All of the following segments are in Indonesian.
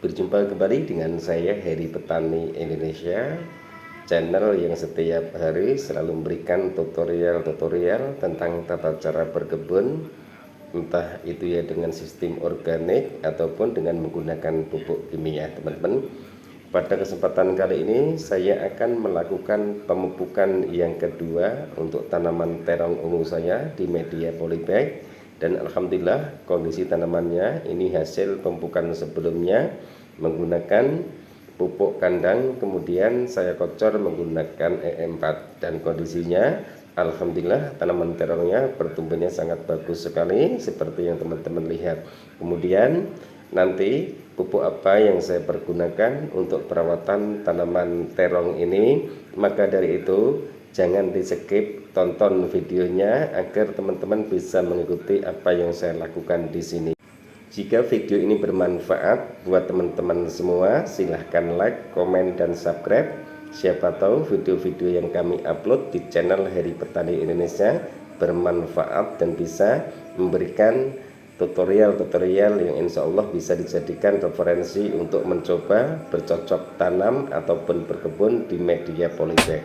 Berjumpa kembali dengan saya Heri Petani Indonesia, channel yang setiap hari selalu memberikan tutorial-tutorial tentang tata cara berkebun, entah itu ya dengan sistem organik ataupun dengan menggunakan pupuk kimia, teman-teman. Pada kesempatan kali ini saya akan melakukan pemupukan yang kedua untuk tanaman terong ungu saya di media polybag. Dan alhamdulillah kondisi tanamannya ini hasil pemupukan sebelumnya menggunakan pupuk kandang, kemudian saya kocor menggunakan E4, dan kondisinya alhamdulillah tanaman terongnya pertumbuhannya sangat bagus sekali seperti yang teman-teman lihat. Kemudian nanti pupuk apa yang saya pergunakan untuk perawatan tanaman terong ini, maka dari itu jangan di skip, tonton videonya agar teman-teman bisa mengikuti apa yang saya lakukan di sini. Jika video ini bermanfaat buat teman-teman semua, silahkan like, komen, dan subscribe. Siapa tahu video-video yang kami upload di channel Heri Petani Indonesia bermanfaat dan bisa memberikan tutorial-tutorial yang insya Allah bisa dijadikan referensi untuk mencoba bercocok tanam ataupun berkebun di media polybag.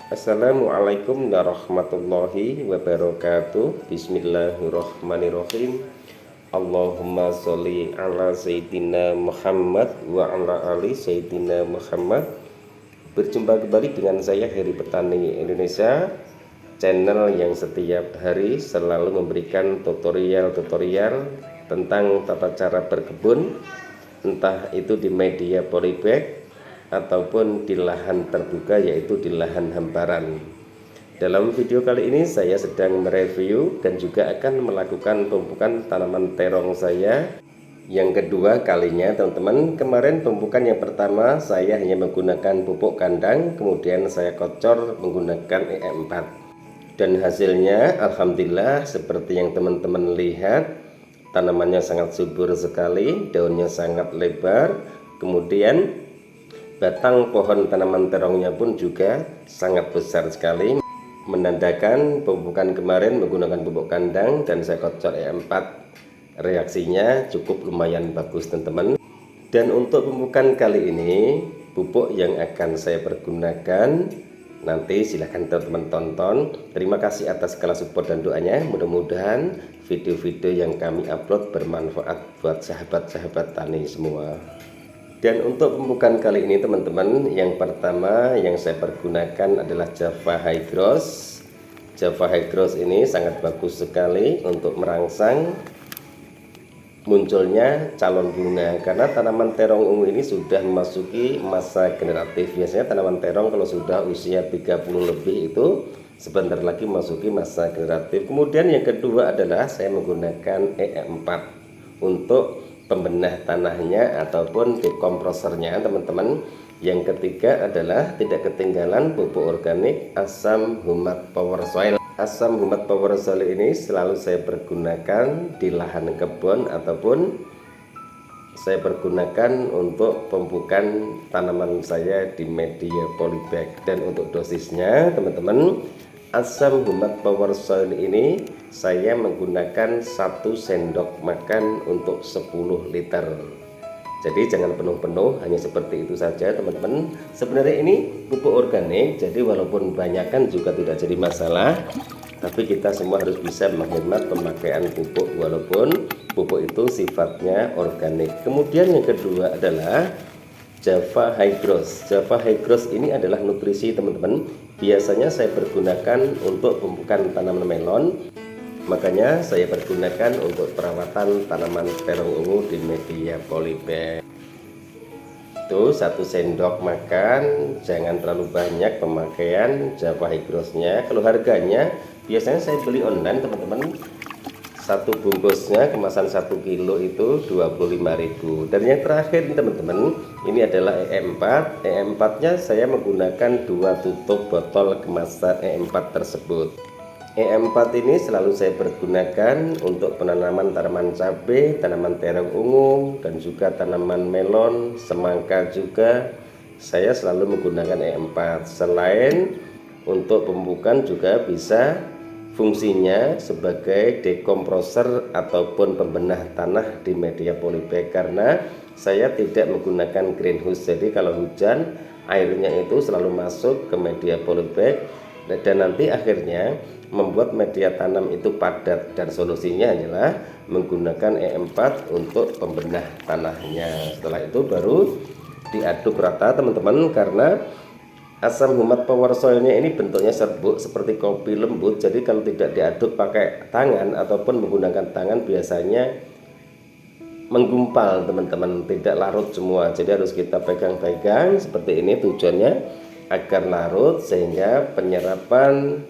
Assalamualaikum warahmatullahi wabarakatuh. Bismillahirrahmanirrahim. Allahumma sholli ala sayyidina Muhammad wa ala ali sayyidina Muhammad. Berjumpa kembali dengan saya Heri Petani Indonesia, channel yang setiap hari selalu memberikan tutorial-tutorial tentang tata cara berkebun, entah itu di media polybag ataupun di lahan terbuka, yaitu di lahan hamparan. Dalam video kali ini saya sedang mereview dan juga akan melakukan pemupukan tanaman terong saya yang kedua kalinya, teman-teman. Kemarin pemupukan yang pertama saya hanya menggunakan pupuk kandang, kemudian saya kocor menggunakan E4, dan hasilnya alhamdulillah seperti yang teman-teman lihat, tanamannya sangat subur sekali, daunnya sangat lebar, kemudian batang pohon tanaman terongnya pun juga sangat besar sekali, menandakan pemupukan kemarin menggunakan pupuk kandang dan saya kocor E4 reaksinya cukup lumayan bagus, teman-teman. Dan untuk pemupukan kali ini pupuk yang akan saya pergunakan nanti silahkan teman-teman tonton. Terima kasih atas segala support dan doanya, mudah-mudahan video-video yang kami upload bermanfaat buat sahabat-sahabat tani semua. Dan untuk pemupukan kali ini, teman-teman, yang pertama yang saya pergunakan adalah Java High Gross. Java High Gross ini sangat bagus sekali untuk merangsang munculnya calon bunga, karena tanaman terong ungu ini sudah memasuki masa generatif. Biasanya tanaman terong kalau sudah usia 30 lebih itu sebentar lagi memasuki masa generatif. Kemudian yang kedua adalah saya menggunakan E4 untuk pembenah tanahnya ataupun dekomposernya, teman-teman. Yang ketiga adalah tidak ketinggalan pupuk organik Asam Humat Power Soil. Asam Humat Power Soil ini selalu saya pergunakan di lahan kebun ataupun saya pergunakan untuk pemupukan tanaman saya di media polybag. Dan untuk dosisnya, teman-teman, Asam Humat Power Soil ini saya menggunakan 1 sendok makan untuk 10 liter. Jadi jangan penuh-penuh, hanya seperti itu saja teman-teman. Sebenarnya ini pupuk organik, jadi walaupun banyakkan juga tidak jadi masalah. Tapi kita semua harus bisa menghemat pemakaian pupuk walaupun pupuk itu sifatnya organik. Kemudian yang kedua adalah Java High Growth. Java High Growth ini adalah nutrisi teman-teman. Biasanya saya pergunakan untuk pemupukan tanaman melon. Makanya saya pergunakan untuk perawatan tanaman terong ungu di media polybag. Itu 1 sendok makan, jangan terlalu banyak pemakaian Java High Growth-nya. Kalau harganya biasanya saya beli online teman-teman. 1 bungkusnya kemasan 1 kilo itu 25.000. Dan yang terakhir teman-teman, ini adalah EM4. EM4-nya saya menggunakan 2 tutup botol kemasan EM4 tersebut. EM4 ini selalu saya pergunakan untuk penanaman tanaman cabai, tanaman terong ungu, dan juga tanaman melon, semangka juga. Saya selalu menggunakan EM4. Selain untuk pemupukan juga bisa fungsinya sebagai dekomposer ataupun pembenah tanah di media polybag, karena saya tidak menggunakan greenhouse. Jadi kalau hujan airnya itu selalu masuk ke media polybag dan nanti akhirnya membuat media tanam itu padat, dan solusinya adalah menggunakan EM4 untuk pembenah tanahnya. Setelah itu baru diaduk rata teman-teman, karena asam humat power soilnya ini bentuknya serbuk seperti kopi lembut. Jadi kalau tidak diaduk pakai tangan ataupun menggunakan tangan biasanya menggumpal teman-teman, tidak larut semua. Jadi harus kita pegang-pegang seperti ini, tujuannya agar larut sehingga penyerapan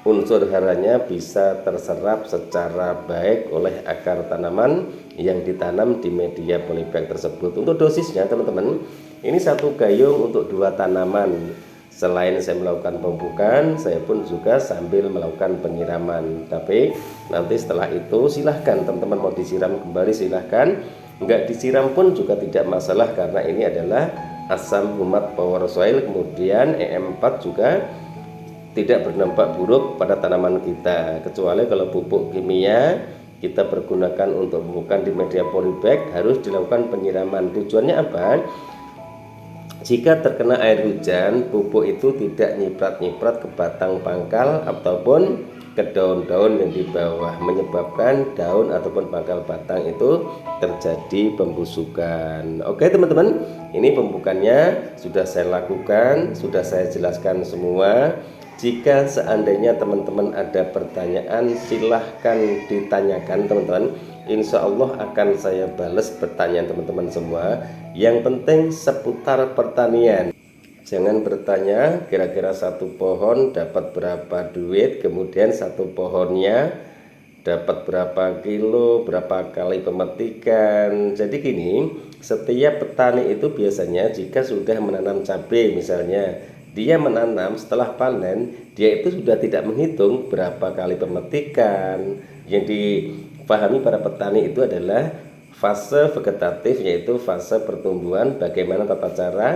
unsur haranya bisa terserap secara baik oleh akar tanaman yang ditanam di media polybag tersebut. Untuk dosisnya teman-teman, ini 1 gayung untuk 2 tanaman. Selain saya melakukan pemupukan, saya pun juga sambil melakukan penyiraman. Tapi nanti setelah itu silahkan teman-teman mau disiram kembali silahkan, enggak disiram pun juga tidak masalah, karena ini adalah asam humat power soil. Kemudian EM4 juga tidak berdampak buruk pada tanaman kita, kecuali kalau pupuk kimia kita pergunakan untuk pemupukan di media polybag harus dilakukan penyiraman. Tujuannya apa? Jika terkena air hujan, pupuk itu tidak nyiprat-nyiprat ke batang pangkal ataupun ke daun-daun yang di bawah, menyebabkan daun ataupun pangkal batang itu terjadi pembusukan. Oke teman-teman, ini pemupukannya sudah saya lakukan, sudah saya jelaskan semua. Jika seandainya teman-teman ada pertanyaan, silahkan ditanyakan teman-teman. Insya Allah akan saya balas pertanyaan teman-teman semua. Yang penting seputar pertanian. Jangan bertanya kira-kira 1 pohon dapat berapa duit, kemudian 1 pohonnya dapat berapa kilo, berapa kali pemetikan. Jadi gini, setiap petani itu biasanya jika sudah menanam cabai misalnya, dia menanam setelah panen, dia itu sudah tidak menghitung berapa kali pemetikan. Yang dipahami para petani itu adalah fase vegetatif, yaitu fase pertumbuhan, bagaimana tata cara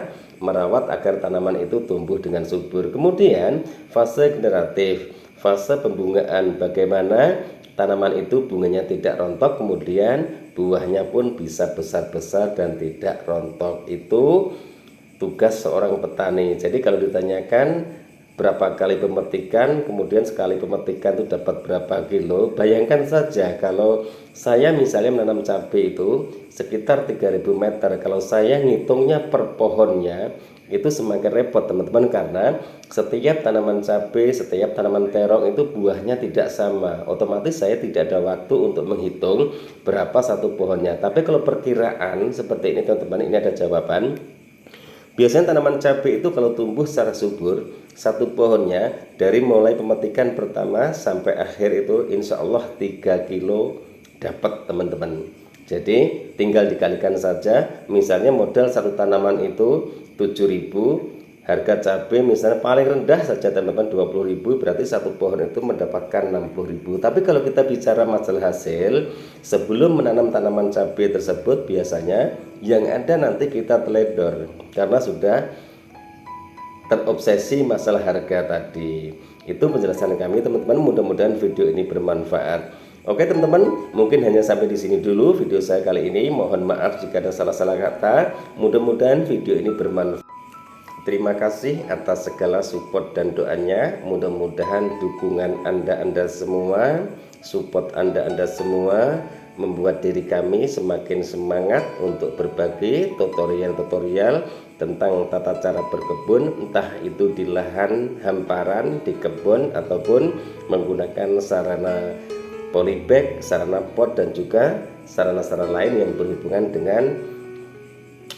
merawat agar tanaman itu tumbuh dengan subur. Kemudian fase generatif, fase pembungaan, bagaimana tanaman itu bunganya tidak rontok, kemudian buahnya pun bisa besar-besar dan tidak rontok. Itu tugas seorang petani. Jadi kalau ditanyakan berapa kali pemetikan, kemudian sekali pemetikan itu dapat berapa kilo, bayangkan saja kalau saya misalnya menanam cabai itu sekitar 3000 meter. Kalau saya ngitungnya per pohonnya itu semakin repot teman-teman, karena setiap tanaman cabai, setiap tanaman terong itu buahnya tidak sama. Otomatis saya tidak ada waktu untuk menghitung berapa 1 pohonnya. Tapi kalau perkiraan seperti ini teman-teman, ini ada jawaban. Biasanya tanaman cabai itu kalau tumbuh secara subur, 1 pohonnya dari mulai pemetikan pertama sampai akhir itu insya Allah 3 kilo dapat teman-teman. Jadi tinggal dikalikan saja, misalnya modal 1 tanaman itu 7.000, harga cabai misalnya paling rendah saja teman-teman 20.000, berarti 1 pohon itu mendapatkan 60.000. Tapi kalau kita bicara masalah hasil, sebelum menanam tanaman cabai tersebut biasanya yang ada nanti kita teledor karena sudah terobsesi masalah harga tadi. Itu penjelasan kami teman-teman, mudah-mudahan video ini bermanfaat. Oke teman-teman, mungkin hanya sampai di sini dulu video saya kali ini. Mohon maaf jika ada salah-salah kata. Mudah-mudahan video ini bermanfaat. Terima kasih atas segala support dan doanya. Mudah-mudahan dukungan Anda semua, support Anda semua membuat diri kami semakin semangat untuk berbagi tutorial-tutorial tentang tata cara berkebun, entah itu di lahan hamparan, di kebun, ataupun menggunakan sarana polybag, sarana pot, dan juga sarana-sarana lain yang berhubungan dengan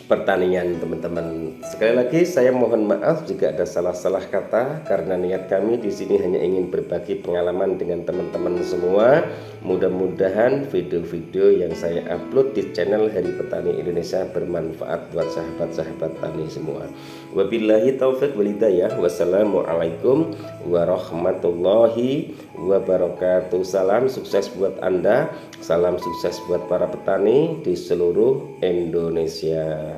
pertanian teman-teman. Sekali lagi saya mohon maaf jika ada salah-salah kata, karena niat kami di sini hanya ingin berbagi pengalaman dengan teman-teman semua. Mudah-mudahan video-video yang saya upload di channel Hari Petani Indonesia bermanfaat buat sahabat-sahabat tani semua. Wabillahi taufiq wal hidayah. Wassalamualaikum warahmatullahi wabarakatuh. Salam sukses buat Anda, salam sukses buat para petani di seluruh Indonesia.